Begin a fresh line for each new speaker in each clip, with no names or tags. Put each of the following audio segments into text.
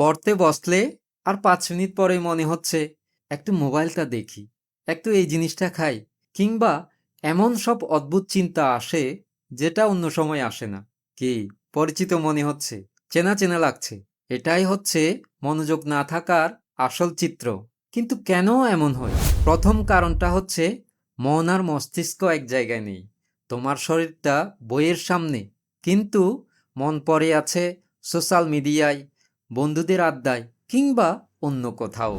পড়তে বসলে আর ৫ মিনিট পরে মনে হচ্ছে একটু মোবাইলটা দেখি, একটু এই জিনিসটা খাই, কিংবা এমন সব অদ্ভুত চিন্তা আসে যেটা অন্য সময় আসে না। কি পরিচিত মনে হচ্ছে, চেনা চেনা লাগছে। এটাই হচ্ছে মনোযোগ না থাকার আসল চিত্র। কিন্তু কেন এমন হয়? প্রথম কারণটা হচ্ছে মন আর মস্তিষ্ক এক জায়গায় নেই। তোমার শরীরটা বইয়ের সামনে, কিন্তু মন পড়ে আছে সোশ্যাল মিডিয়ায়, বন্ধুদের আড্ডায়, কিংবা অন্য কোথাও।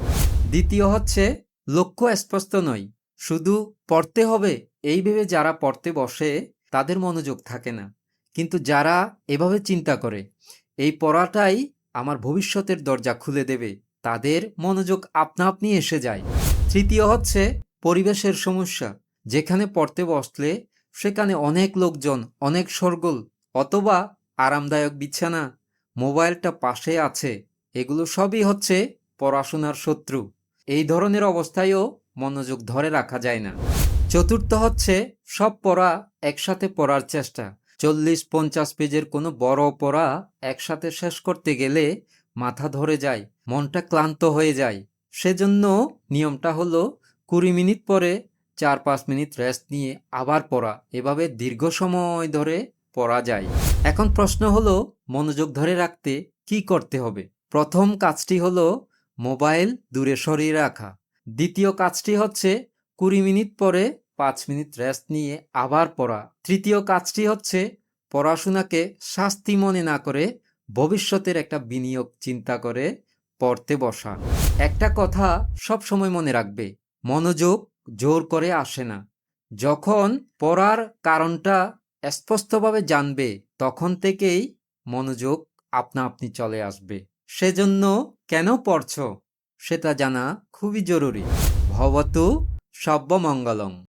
দ্বিতীয় হচ্ছে লক্ষ্য স্পষ্ট নয়। শুধু পড়তে হবে এই ভেবে যারা পড়তে বসে তাদের মনোযোগ থাকে না। কিন্তু যারা এভাবে চিন্তা করে এই পড়াটাই আমার ভবিষ্যতের দরজা খুলে দেবে, তাদের মনোযোগ আপনা আপনি এসে যায়। তৃতীয় হচ্ছে পরিবেশের সমস্যা। যেখানে পড়তে বসলে সেখানে অনেক লোকজন, অনেক শোরগোল, অথবা আরামদায়ক বিছানা, মোবাইলটা পাশে আছে, এগুলো সবই হচ্ছে পড়াশোনার শত্রু। এই ধরনের অবস্থায়ও মনোযোগ ধরে রাখা যায় না। চতুর্থ হচ্ছে সব পড়া একসাথে পড়ার চেষ্টা। ৪০-৫০ পেজের কোনো বড় পড়া একসাথে শেষ করতে গেলে মাথা ধরে যায়, মনটা ক্লান্ত হয়ে যায়। সেজন্য নিয়মটা হলো ২০ মিনিট পরে ৪-৫ মিনিট রেস্ট নিয়ে আবার পড়া। এভাবে দীর্ঘ সময় ধরে পড়া যায়। এখন প্রশ্ন হলো মনোযোগ ধরে রাখতে কি করতে হবে? প্রথম কাজটি হলো মোবাইল দূরে সরিয়ে রাখা। দ্বিতীয় কাজটি হচ্ছে ২০ মিনিট পরে ৫ মিনিট রেস্ট নিয়ে আবার পড়া। তৃতীয় কাজটি হচ্ছে পড়াশোনাকে শাস্তি মনে না করে ভবিষ্যতের একটা বিনিয়োগ চিন্তা করে পড়তে বসা। একটা কথা সব সময় মনে রাখবে, মনোযোগ জোর করে আসে না। যখন পড়ার কারণটা স্পষ্টভাবে জানবে, তখন থেকেই মনোযোগ আপনা আপনি চলে আসবে। সেজন্য কেন পড়ছ সেটা জানা খুবই জরুরি। ভবতু সব্যমঙ্গলং।